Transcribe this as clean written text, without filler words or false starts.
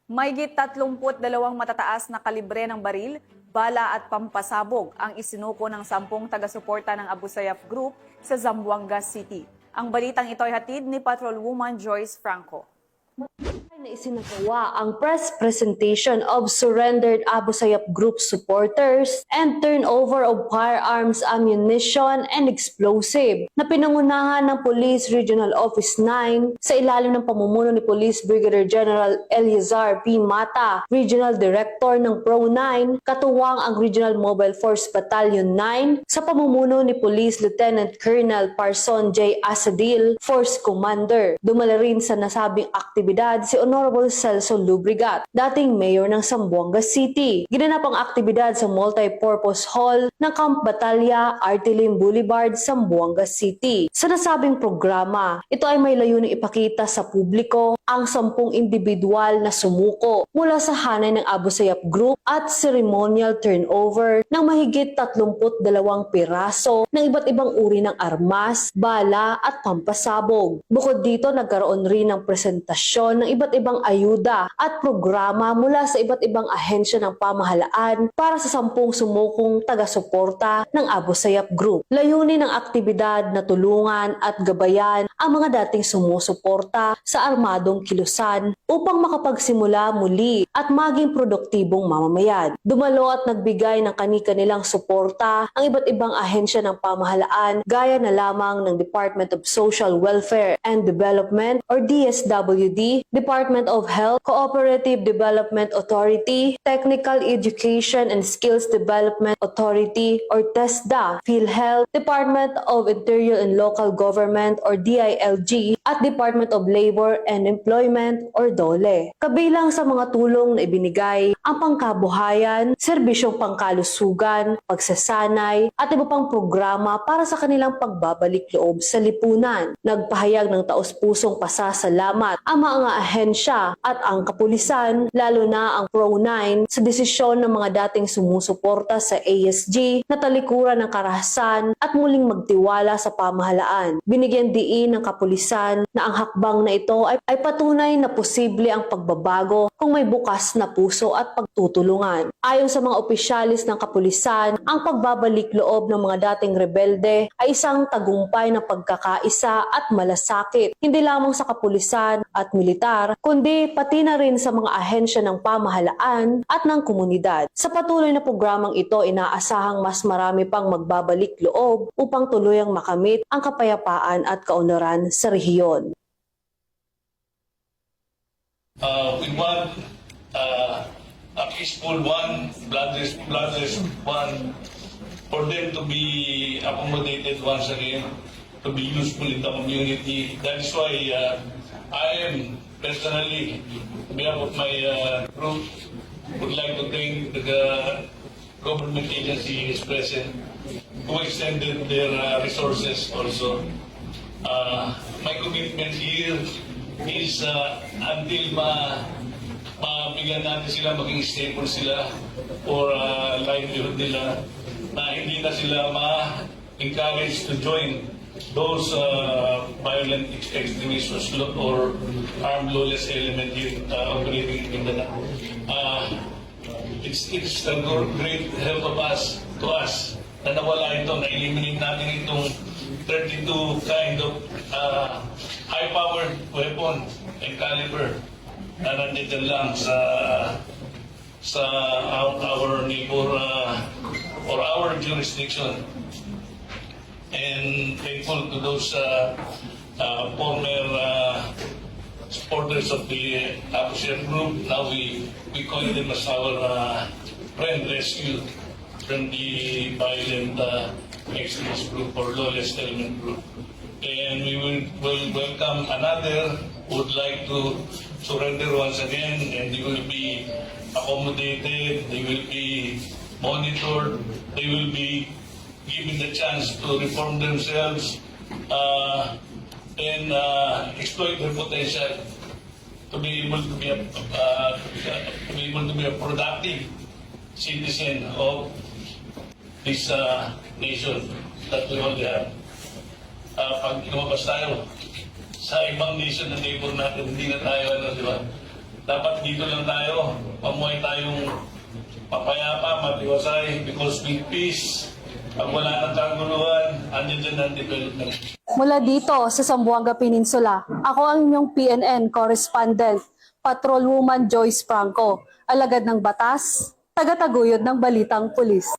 Mahigit 32 matataas na kalibre ng baril, bala at pampasabog ang isinuko ng 10 taga-suporta ng Abu Sayyaf Group sa Zamboanga City. Ang balitang ito ay hatid ni Patrolwoman Joyce Franco. Na isinagawa ang press presentation of surrendered Abu Sayyaf Group supporters and turnover of firearms, ammunition, and explosive na pinangunahan ng Police Regional Office 9 sa ilalim ng pamumuno ni Police Brigadier General Eliazar P. Mata, Regional Director ng PRO-9, katuwang ang Regional Mobile Force Battalion 9 sa pamumuno ni Police Lieutenant Colonel Parson J. Asadil, Force Commander. Dumala rin sa nasabing aktibidad si Honorable Celso Lubrigat, dating mayor ng Zamboanga City. Ginanap ang aktibidad sa multi-purpose hall ng Camp Batalya, Artilim Boulevard, Zamboanga City. Sa nasabing programa, ito ay may layuning ipakita sa publiko ang 10 individual na sumuko mula sa hanay ng Abu Sayyaf Group at ceremonial turnover ng mahigit 32 piraso ng iba't ibang uri ng armas, bala at pampasabog. Bukod dito, nagkaroon rin ng presentasyon ng iba't ibang ayuda at programa mula sa iba't ibang ahensya ng pamahalaan para sa 10 sumukong taga-suporta ng Abu Sayyaf Group. Layunin ng aktibidad na tulungan at gabayan ang mga dating sumusuporta sa armadong kilusan upang makapagsimula muli at maging produktibong mamamayan. Dumalo at nagbigay ng kani-kanilang suporta ang iba't ibang ahensya ng pamahalaan gaya na lamang ng Department of Social Welfare and Development or DSWD, Department of Health, Cooperative Development Authority, Technical Education and Skills Development Authority or TESDA, PhilHealth, Department of Interior and Local Government or DILG, at Department of Labor and Employment or DOLE. Kabilang sa mga tulong na ibinigay ang pangkabuhayan, serbisyong pangkalusugan, pagsasanay at iba pang programa para sa kanilang pagbabalik loob sa lipunan. Nagpahayag ng taos-pusong pasasalamat ang mga ahensya at ang kapulisan, lalo na ang PRO-9 sa desisyon ng mga dating sumusuporta sa ASG na talikuran ng karahasan at muling magtiwala sa pamahalaan. Binigyan diin ng kapulisan na ang hakbang na ito ay patunay na posible ang pagbabago kung may bukas na puso at pagtutulungan. Ayon sa mga opisyalis ng kapulisan, ang pagbabalik loob ng mga dating rebelde ay isang tagumpay ng pagkakaisa at malasakit, hindi lamang sa kapulisan at militar, kundi pati na rin sa mga ahensya ng pamahalaan at ng komunidad. Sa patuloy na programang ito, inaasahang mas marami pang magbabalik loob upang tuluyang makamit ang kapayapaan at kaunlaran sa rehiyon. We want a peaceful one, bloodless one, for them to be accommodated once again, to be useful in the community. That is why I am personally, on behalf of my group, would like to thank the government agencies present who extended their resources also. My commitment here is until mabigyan natin sila, maging stable sila for livelihood nila, na hindi na sila ma-encourage to join those violent extremists or armed lawless element here operating in the it's a great help of to us na nawala ito, na-eliminate natin itong 32 kind of high-powered weapon and caliber na nandito lang sa our neighbor or our jurisdiction. And thankful to those former supporters of the Abu Sayyaf Group. Now we call them as our friend rescue from the violent extremist group or lawless element group. And we will welcome another who would like to surrender once again, and they will be accommodated, they will be monitored, they will be given the chance to reform themselves and exploit their potential to be able to be a productive citizen of this nation that we all have. Pag lumabas tayo sa ibang nation na neighbor natin, hindi na tayo, di ba? dapat dito lang tayo, pamuhay tayong papayapa, matiwasay, because with peace, pag wala ng kaguluhan, andyan dyan ang development. Mula dito sa Zamboanga Peninsula, ako ang inyong PNN correspondent, Patrolwoman Joyce Franco, alagad ng batas, tagataguyod ng balitang pulis.